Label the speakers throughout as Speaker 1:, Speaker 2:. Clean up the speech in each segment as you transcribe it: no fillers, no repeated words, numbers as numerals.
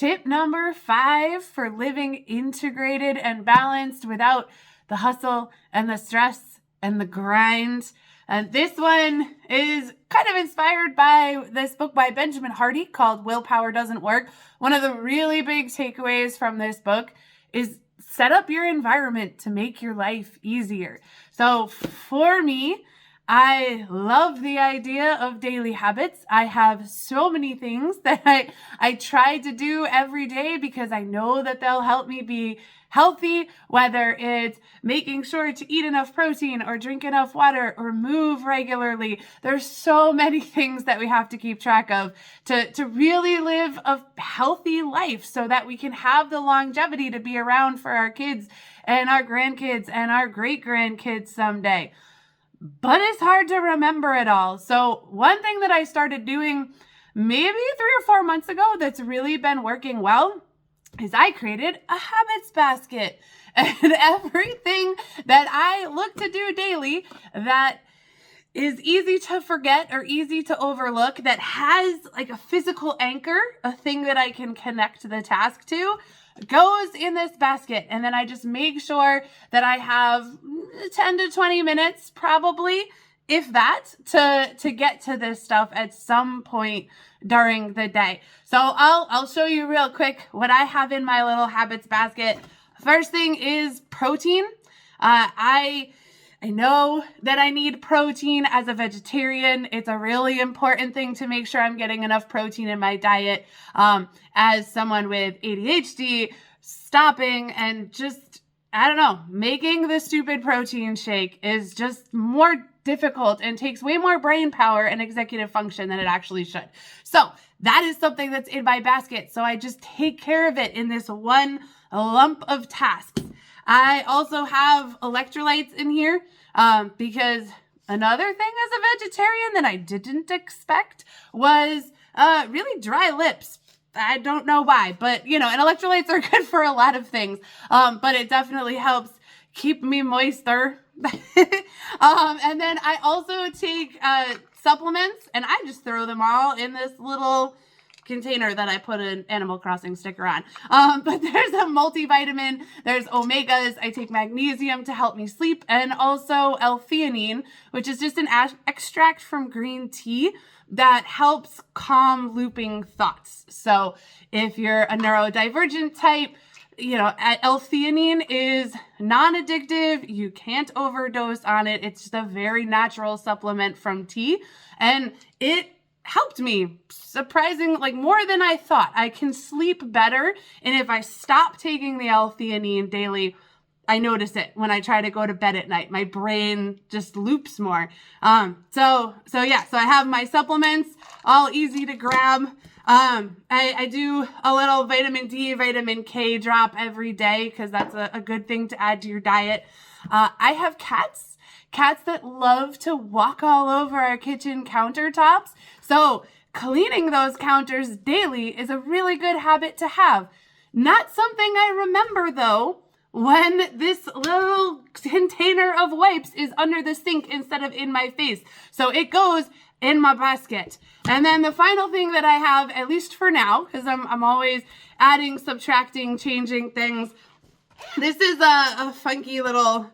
Speaker 1: tip number 5 for living integrated and balanced without the hustle and the stress and the grind. And this one is kind of inspired by this book by Benjamin Hardy called Willpower Doesn't Work. One of the really big takeaways from this book is set up your environment to make your life easier. So for me, I love the idea of daily habits. I have so many things that I try to do every day because I know that they'll help me be healthy, whether it's making sure to eat enough protein or drink enough water or move regularly. There's so many things that we have to keep track of to really live a healthy life so that we can have the longevity to be around for our kids and our grandkids and our great-grandkids someday. But it's hard to remember it all. So one thing that I started doing maybe 3 or 4 months ago that's really been working well is I created a habits basket. And everything that I look to do daily that is easy to forget or easy to overlook, that has like a physical anchor, a thing that I can connect the task to, goes in this basket. And then I just make sure that I have 10 to 20 minutes, probably, if that, to get to this stuff at some point during the day. So I'll show you real quick what I have in my little habits basket. First thing is protein. I know that I need protein as a vegetarian. It's a really important thing to make sure I'm getting enough protein in my diet. As someone with ADHD, stopping and just, I don't know, making the stupid protein shake is just more difficult and takes way more brain power and executive function than it actually should. So that is something that's in my basket. So I just take care of it in this one lump of tasks. I also have electrolytes in here because another thing as a vegetarian that I didn't expect was really dry lips. I don't know why, but and electrolytes are good for a lot of things. But it definitely helps keep me moister. And then I also take supplements, and I just throw them all in this little container that I put an Animal Crossing sticker on. But there's a multivitamin, there's omegas, I take magnesium to help me sleep, and also L-theanine, which is just an extract from green tea that helps calm looping thoughts. So if you're a neurodivergent type, L-theanine is non-addictive. You can't overdose on it. It's just a very natural supplement from tea. And it helped me surprising, more than I thought. I can sleep better. And if I stop taking the L-theanine daily, I notice it when I try to go to bed at night. My brain just loops more. So I have my supplements all easy to grab. I do a little vitamin D, vitamin K drop every day because that's a good thing to add to your diet. I have cats that love to walk all over our kitchen countertops. So cleaning those counters daily is a really good habit to have. Not something I remember though when this little container of wipes is under the sink instead of in my face. So it goes in my basket. And then the final thing that I have, at least for now, because I'm always adding, subtracting, changing things. This is a funky little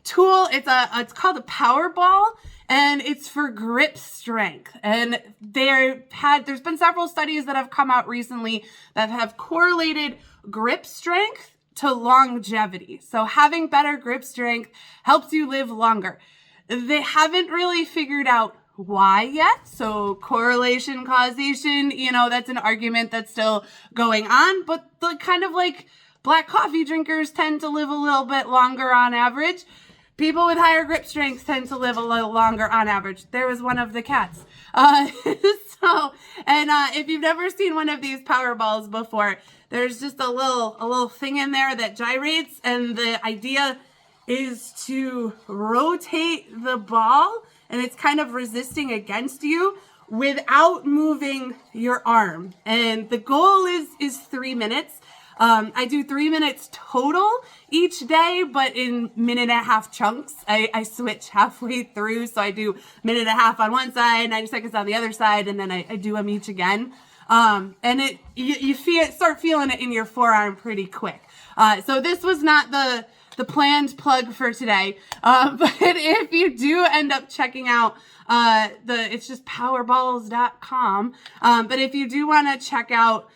Speaker 1: tool. It's called a power ball, and it's for grip strength. And there's been several studies that have come out recently that have correlated grip strength to longevity. So having better grip strength helps you live longer. They haven't really figured out why yet. So correlation, causation, that's an argument that's still going on, but the kind of black coffee drinkers tend to live a little bit longer on average. People with higher grip strength tend to live a little longer on average. There was one of the cats. If you've never seen one of these power balls before, there's just a little thing in there that gyrates, and the idea is to rotate the ball, and it's kind of resisting against you without moving your arm. And the goal is 3 minutes. I do 3 minutes total each day, but in 1.5-minute chunks. I switch halfway through. So I do 1.5 minutes on one side, 90 seconds on the other side, and then I do them each again. And you start feeling it in your forearm pretty quick. So this was not the planned plug for today. But if you do end up checking out it's just powerballs.com. But if you do want to check out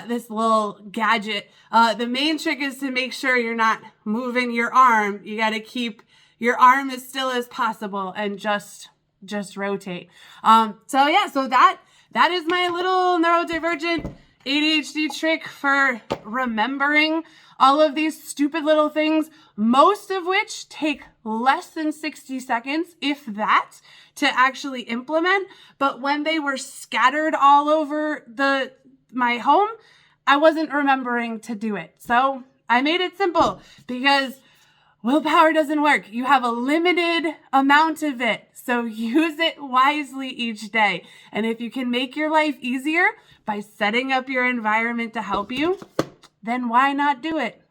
Speaker 1: this little gadget, the main trick is to make sure you're not moving your arm. You got to keep your arm as still as possible and just rotate. So that is my little neurodivergent ADHD trick for remembering all of these stupid little things, most of which take less than 60 seconds, if that, to actually implement. But when they were scattered all over my home, I wasn't remembering to do it. So I made it simple because willpower doesn't work. You have a limited amount of it. So use it wisely each day. And if you can make your life easier by setting up your environment to help you, then why not do it?